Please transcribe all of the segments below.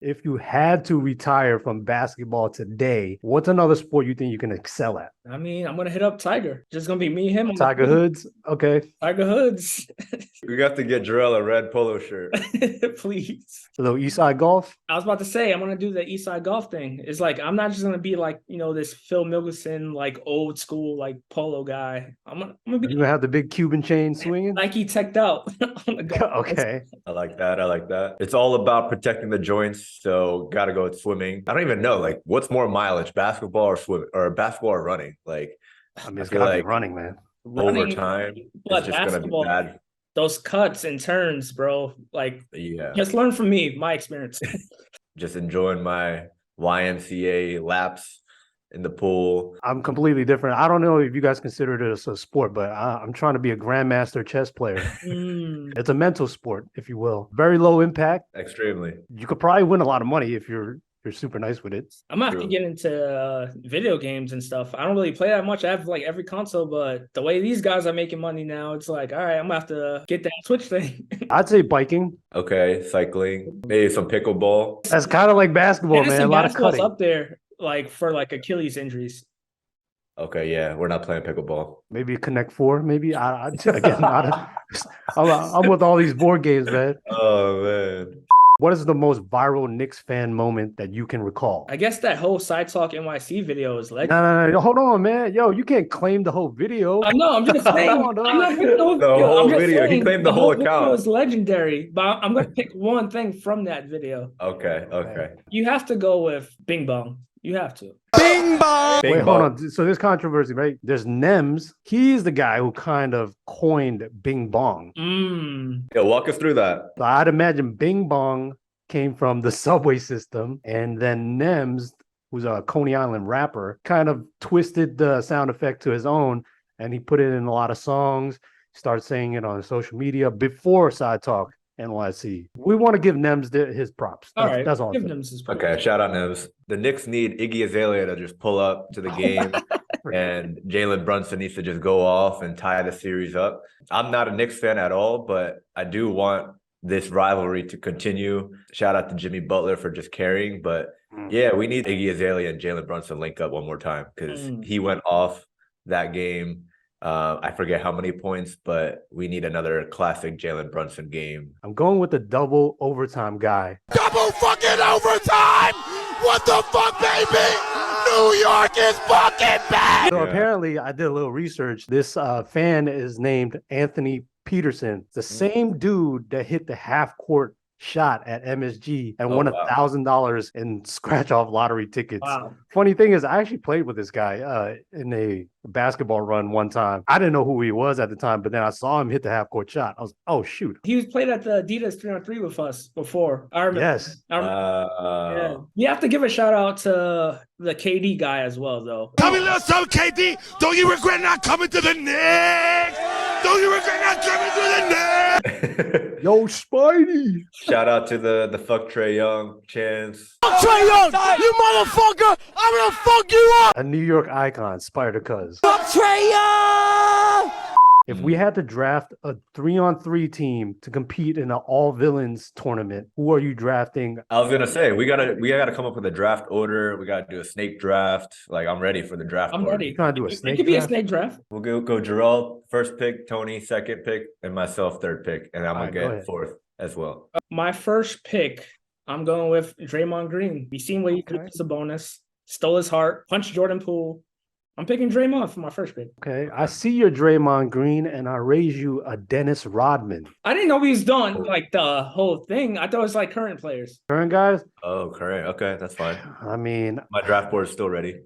If you had to retire from basketball today, what's another sport you think you can excel at? I mean, I'm gonna hit up Tiger. Just gonna be me, him on the Tiger field. Hoods? Okay. Tiger Hoods, We got to get Jarrell a red polo shirt. please. A little Eastside Golf? I was about to say I'm gonna do the East Side Golf thing. It's like I'm not just gonna be like this Phil Mickelson like old school like polo guy. I'm gonna You be gonna have the big Cuban chain swinging? Nike teched out on the golf. Okay. I like that. I like that. It's all about protecting the joints. So gotta go with swimming. I don't even know, like, what's more mileage, basketball or swim or basketball or running? Like, I mean, I it's feel gotta be like running, man. over Running, time, it's but just gonna be basketball, bad. those cuts and turns, bro. Like, Yeah. just learn from me, my experience. Just enjoying my YMCA laps in the pool. I'm completely different. I don't know if you guys consider this a sport, but I'm trying to be a grandmaster chess player. It's a mental sport, if you will. Very low impact. Extremely. You could probably win a lot of money if you're super nice with it. I'm gonna have to True. get into video games and stuff. I don't really play that much. I have like every console, but the way these guys are making money now, it's like, all right, I'm gonna have to get that Switch thing. I'd say biking. Okay, cycling, maybe some pickleball. That's kind of like basketball, man. A lot of Basketball's cutting. up there, like for like Achilles injuries. Okay, yeah, we're not playing pickleball. Maybe Connect Four. Maybe again, I'm with all these board games, man. Oh man. What is the most viral Knicks fan moment that you can recall? I guess that whole Side Talk NYC video is like. No, hold on, man. Yo, you can't claim the whole video. I know. I'm just saying. Come on, I'm not picking the whole The video. whole I'm just video. He saying claimed the whole video account. is legendary, but I'm gonna pick one thing from that video. Okay. You have to go with Bing Bong. You have to. Bing Wait, hold bong. on. So there's controversy, right? There's Nems. He's the guy who kind of coined Bing Bong. Yeah, walk us through that. So I'd imagine Bing Bong came from the subway system, and then Nems, who's a Coney Island rapper, kind of twisted the sound effect to his own, and he put it in a lot of songs. Started saying it on social media before Side Talk NYC. We want to give Nems his props. All right. That's all. Give I'm them saying. some. Okay, shout out Neves. The Knicks need Iggy Azalea to just pull up to the game, and Jalen Brunson needs to just go off and tie the series up. I'm not a Knicks fan at all, but I do want this rivalry to continue. Shout out to Jimmy Butler for just carrying, but yeah, we need Iggy Azalea and Jalen Brunson link up one more time because he went off that game. I forget how many points, but we need another classic Jalen Brunson game. I'm going with the double overtime guy. Double fucking overtime! What the fuck, baby? New York is fucking back! So apparently, I did a little research. This fan is named Anthony Peterson, the same dude that hit the half court shot at MSG and won $1,000 in scratch off lottery tickets. Wow. Funny thing is, I actually played with this guy in a basketball run one time. I didn't know who he was at the time, but then I saw him hit the half court shot. I was, oh shoot. He was played at the Adidas 3-on-3 with us before. I remember. Yes. Yeah. You have to give a shout out to the KD guy as well, though. Tell me a little something, KD. Don't you regret not coming to the Knicks? Don't you regret not coming to the Knicks? Yo, Spidey. Shout out to the fuck Trey Young chance. Trey Young, you motherfucker! I'm gonna fuck you up! A New York icon, Spider Cuz. Fuck Trey Young! If we had to draft a 3-on-3 team to compete in an all villains tournament, who are you drafting? I was gonna say we gotta come up with a draft order. We gotta do a snake draft. Like I'm ready for the draft. I'm order. ready. You trying to do a It snake could be a draft? snake draft. We'll go Jarrell first pick, Tony second pick, and myself third pick, and I'm All gonna right, go get ahead. fourth as well. My first pick, I'm going with Draymond Green. We seen what he did with Sabonis. Stole his heart, punched Jordan Poole. I'm picking Draymond for my first pick. Okay, I see your Draymond Green, and I raise you a Dennis Rodman. I didn't know he was done like the whole thing. I thought it was like current players. Current guys. Oh, correct. Okay, that's fine. I mean, My draft board is still ready.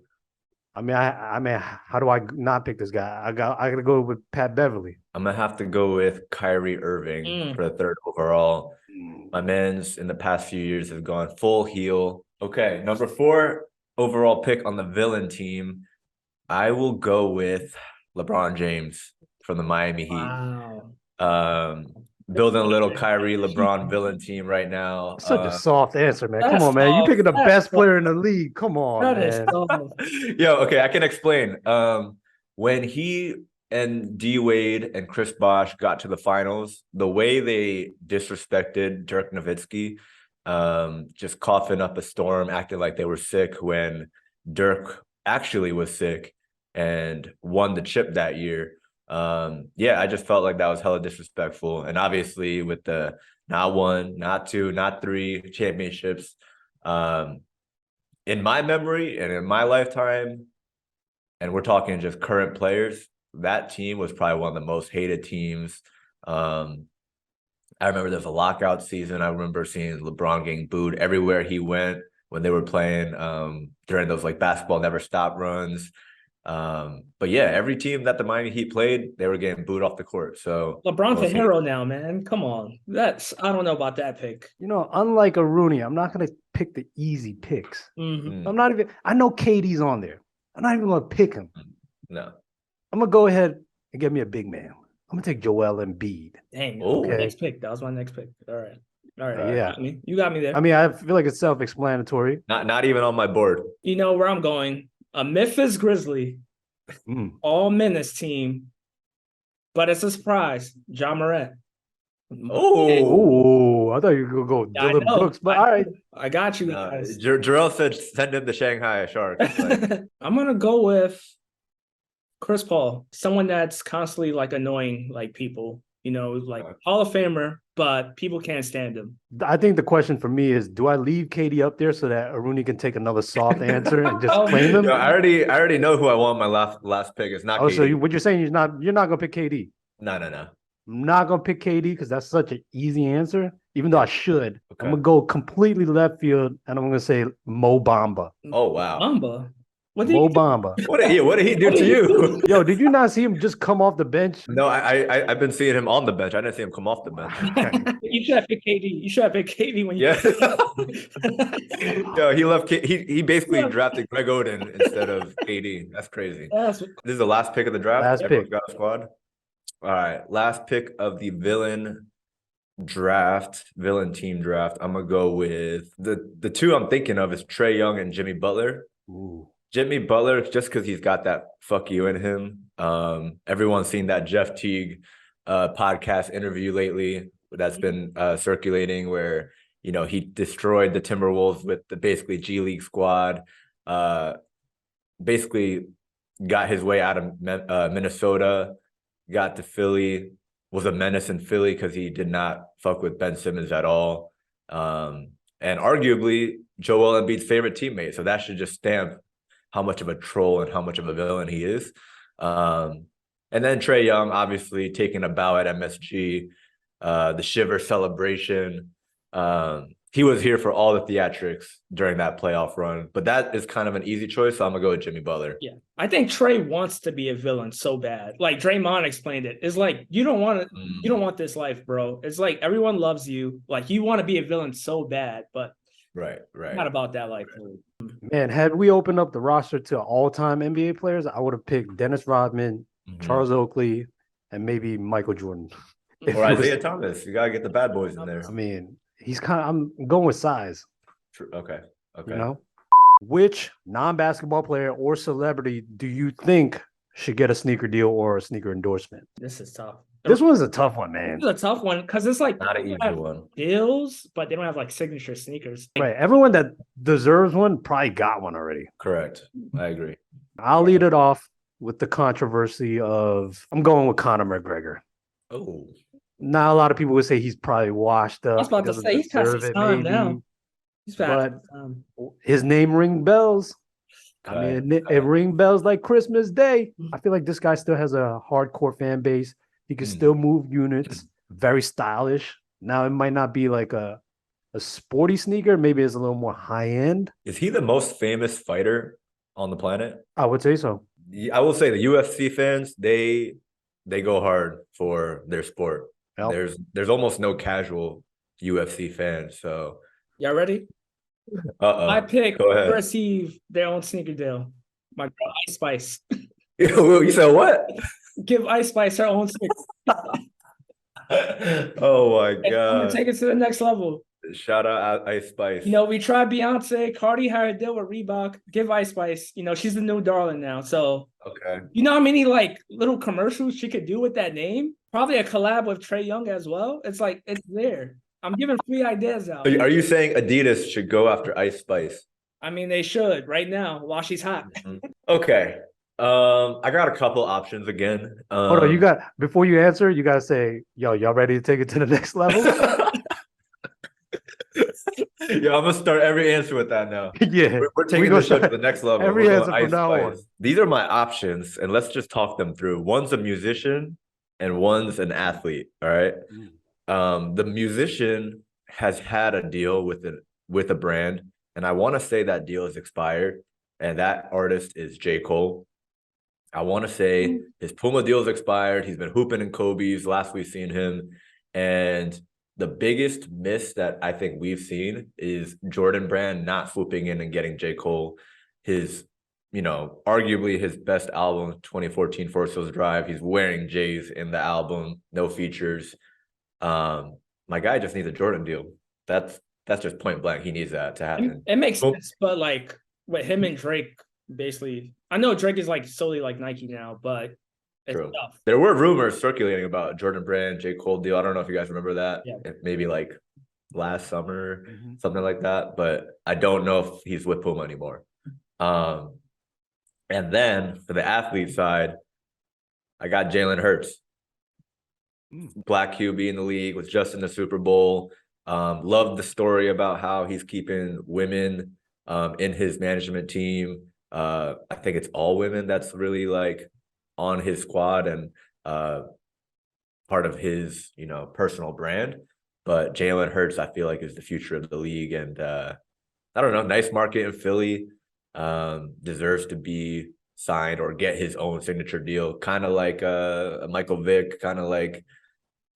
I mean, how do I not pick this guy? I gotta go with Pat Beverly. I'm gonna have to go with Kyrie Irving for the third overall. My man's in the past few years has gone full heel. Okay, number 4 overall pick on the villain team. I will go with LeBron James from the Miami Heat. Wow. Building a little Kyrie LeBron villain team right now. Such a soft answer, man. Come that's on, man. You soft. picking the That's best soft. player in the league. Come on, That is man. so. Yo, okay, I can explain. When he and D Wade and Chris Bosh got to the finals, the way they disrespected Dirk Nowitzki just coughing up a storm, acting like they were sick when Dirk actually was sick and won the chip that year. I just felt like that was hella disrespectful. And obviously with the not one, not two, not three championships, in my memory and in my lifetime, and we're talking just current players, that team was probably one of the most hated teams. I remember there's a lockout season. I remember seeing LeBron getting booed everywhere he went when they were playing during those like basketball never stop runs. But yeah, every team that the Miami Heat played, they were getting booed off the court. So LeBron's a hero now, man. Come on. I don't know about that pick. Unlike a Rooney, I'm not gonna pick the easy picks. Mm-hmm. I know KD's on there. I'm not even gonna pick him. No. I'm gonna go ahead and get me a big man. I'm gonna take Joel Embiid. Dang. Okay. Next pick. That was my next pick. All right. Yeah. You got me there. I mean, I feel like it's self-explanatory. Not even on my board. You know where I'm going. A Memphis Grizzly, all minutes team, but it's a surprise. Ja Morant. Oh, I thought you were going to go Dylan Brooks, but all right. I got you guys. Jarrell said send him to Shanghai Sharks. I'm going to go with Chris Paul, someone that's constantly like annoying like people, like Hall of Famer, but people can't stand him. I think the question for me is, do I leave KD up there so that Aruni can take another soft answer and just claim him? No, I already know who I want my last pick. It's not KD. So what you're saying is you're not gonna pick KD? No. I'm not gonna pick KD because that's such an easy answer. Even though I should, I'm gonna go completely left field and I'm gonna say Mo Bamba. Oh wow, Bamba. Mo Bamba. What did he do to you? Yo, did you not see him just come off the bench? No, I've been seeing him on the bench. I didn't see him come off the bench. You should have picked KD. You should have picked KD when you. Yeah. Yo, he left. He basically drafted Greg Oden instead of KD. That's crazy. This is the last pick of the draft. Last Everyone's pick. got a squad. All right, last pick of the villain team draft. I'm gonna go with the two I'm thinking of is Trae Young and Jimmy Butler. Ooh. Jimmy Butler, just because he's got that fuck you in him. Everyone's seen that Jeff Teague podcast interview lately that's been circulating where, he destroyed the Timberwolves with the basically G League squad, basically got his way out of Minnesota, got to Philly, was a menace in Philly because he did not fuck with Ben Simmons at all. And arguably Joel Embiid's favorite teammate. So that should just stamp how much of a troll and how much of a villain he is. And then Trae Young, obviously taking a bow at MSG, the Shiver celebration. He was here for all the theatrics during that playoff run, but that is kind of an easy choice. So I'm gonna go with Jimmy Butler. Yeah, I think Trae wants to be a villain so bad. Like Draymond explained it. It's like you don't want this life, bro. It's like everyone loves you. Like you want to be a villain so bad, but right. Not about that life. Man, had we opened up the roster to all-time NBA players, I would have picked Dennis Rodman, Charles Oakley, and maybe Michael Jordan. Or Isaiah Thomas. You gotta get the bad boys in there. I mean, I'm going with size. True. Okay. Which non-basketball player or celebrity do you think should get a sneaker deal or a sneaker endorsement? This is tough. This one's a tough one, man. This is a tough one because it's like not an easy one. Deals, but they don't have like signature sneakers. Right. Everyone that deserves one probably got one already. Correct. I agree. I'll lead it off with the controversy of I'm going with Conor McGregor. Oh. Now a lot of people would say he's probably washed up. I was about to say he's past his time now. He's past his time. His name ring bells. I mean, it ring bells like Christmas Day. I feel like this guy still has a hardcore fan base. He can still move units. Very stylish. Now it might not be like a sporty sneaker. Maybe it's a little more high end. Is he the most famous fighter on the planet? I would say so. I will say the UFC fans, they go hard for their sport. Yep. There's almost no casual UFC fans. So y'all ready? My pick to receive their own sneaker deal. My girl Ice Spice. You said what? Give Ice Spice her own sneaker. Oh my god! I'm gonna take it to the next level. Shout out Ice Spice. We tried Beyonce. Cardi had a deal with Reebok. Give Ice Spice. She's the new darling now. So okay. You know how many like little commercials she could do with that name? Probably a collab with Trae Young as well. It's like it's there. I'm giving free ideas out. Are you saying Adidas should go after Ice Spice? I mean, they should right now while she's hot. Okay. I got a couple options again. Hold on, before you answer, you gotta say, yo, y'all ready to take it to the next level? Yeah, I'm gonna start every answer with that now. Yeah, We're taking gonna this show to start the next level. every We're answer going from now Ice Spice. These are my options, and let's just talk them through. One's a musician, and one's an athlete. All right. The musician has had a deal with a brand, and I want to say that deal is expired, and that artist is J. Cole. I want to say his Puma deal is expired. He's been hooping in Kobe's last we've seen him, and the biggest miss that I think we've seen is Jordan Brand not swooping in and getting J. Cole his, arguably his best album, 2014 Forest Hills Drive. He's wearing J's in the album, no features. My guy just needs a Jordan deal. That's just point blank. He needs that to happen. It makes sense, but like with him and Drake, basically, I know Drake is like solely like Nike now, but it's True. tough. There were rumors circulating about Jordan Brand, J. Cole deal. I don't know if you guys remember that. Yeah. Maybe like last summer, something like that. But I don't know if he's with Puma anymore. And then for the athlete side, I got Jalen Hurts. Black QB in the league, was just in the Super Bowl. Loved the story about how he's keeping women in his management team. I think it's all women that's really like on his squad and part of his, personal brand. But Jalen Hurts, I feel like, is the future of the league. And I don't know, nice market in Philly. Deserves to be signed or get his own signature deal. Kind of like a Michael Vick, kind of like,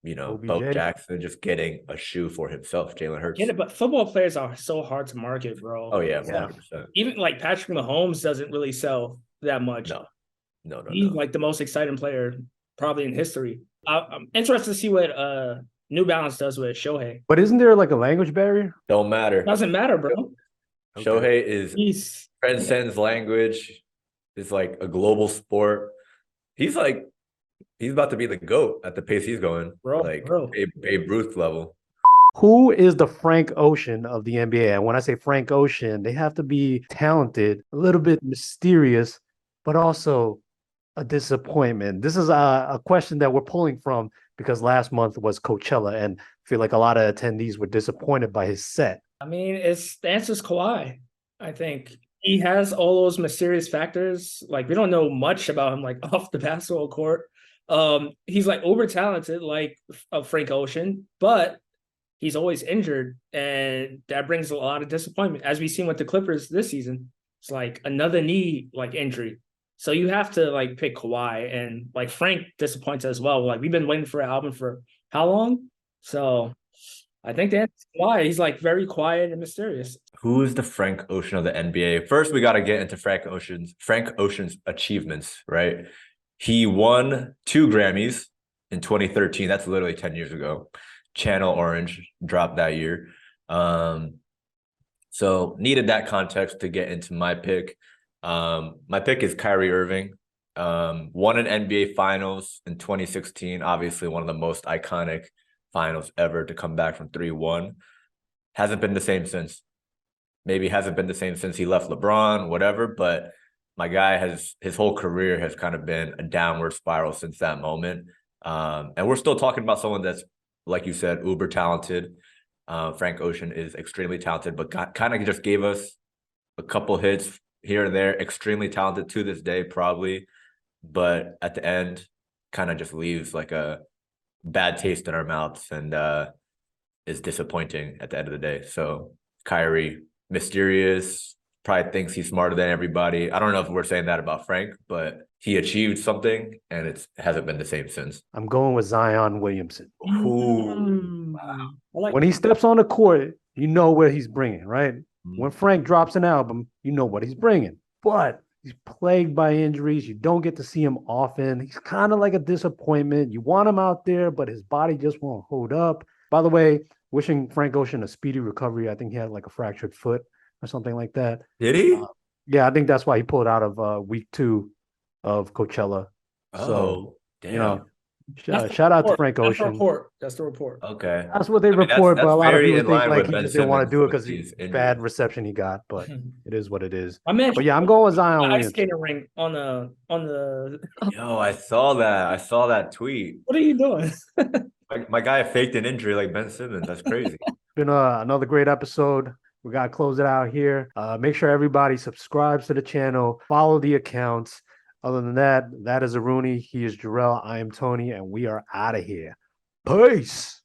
Bo Jackson, just getting a shoe for himself, Jalen Hurts. Get it, but football players are so hard to market, bro. Oh, yeah, 100%. Even like Patrick Mahomes doesn't really sell that much. No. He's like the most exciting player probably in history. I'm interested to see what New Balance does with Shohei. But isn't there like a language barrier? Don't matter. Doesn't matter, bro. Shohei transcends language. It's like a global sport. He's about to be the GOAT at the pace he's going. Bro. Babe Ruth level. Who is the Frank Ocean of the NBA? And when I say Frank Ocean, they have to be talented, a little bit mysterious, but also a disappointment. This is a question that we're pulling from because last month was Coachella, and I feel like a lot of attendees were disappointed by his set. I mean, the answer is Kawhi. I think he has all those mysterious factors. Like, we don't know much about him, like off the basketball court. He's like over talented, like Frank Ocean, but he's always injured, and that brings a lot of disappointment. As we've seen with the Clippers this season, it's like another knee like injury. So you have to like pick Kawhi, and like Frank disappoints as well. Like, we've been waiting for an album for how long? So I think that's why he's like very quiet and mysterious. Who is the Frank Ocean of the NBA? First, we got to get into Frank Ocean's achievements, right? He won 2 Grammys in 2013. That's literally 10 years ago. Channel Orange dropped that year. So needed that context to get into my pick. My pick is Kyrie Irving. Won an NBA Finals in 2016. Obviously, one of the most iconic finals ever to come back from 3-1. Hasn't been the same since. Maybe hasn't been the same since he left LeBron, whatever. But my guy his whole career has kind of been a downward spiral since that moment. And we're still talking about someone that's, like you said, uber talented. Frank Ocean is extremely talented, but kind of just gave us a couple hits here and there. Extremely talented to this day, probably. But at the end, kind of just leaves like a bad taste in our mouths and is disappointing at the end of the day. So Kyrie, mysterious, probably thinks he's smarter than everybody. I don't know if we're saying that about Frank, but he achieved something and it hasn't been the same since. I'm going with Zion Williamson. Ooh. Wow. When he steps on the court, you know where he's bringing, right? When Frank drops an album, you know what he's bringing. But he's plagued by injuries. You don't get to see him often. He's kind of like a disappointment. You want him out there, but his body just won't hold up. By the way, wishing Frank Ocean a speedy recovery. I think he had like a fractured foot or something like that. Did he? Yeah, I think that's why he pulled out of week 2 of Coachella. Oh, damn. Shout out to Frank That's the Ocean. report. That's the report. Okay. That's what they I mean, report, but that's a lot of very people in think line like with he Ben just didn't want to Simmons do it with because these bad injuries. reception he got. But it is what it is. My man, But yeah, I'm going with Zion ice Williams. skating ring on the. Yo, I saw that. I saw that tweet. What are you doing? My guy faked an injury like Ben Simmons. That's crazy. Been another great episode. We got to close it out here. Make sure everybody subscribes to the channel, follow the accounts. Other than that, that is Aruni. He is Jarrell. I am Tony, and we are out of here. Peace.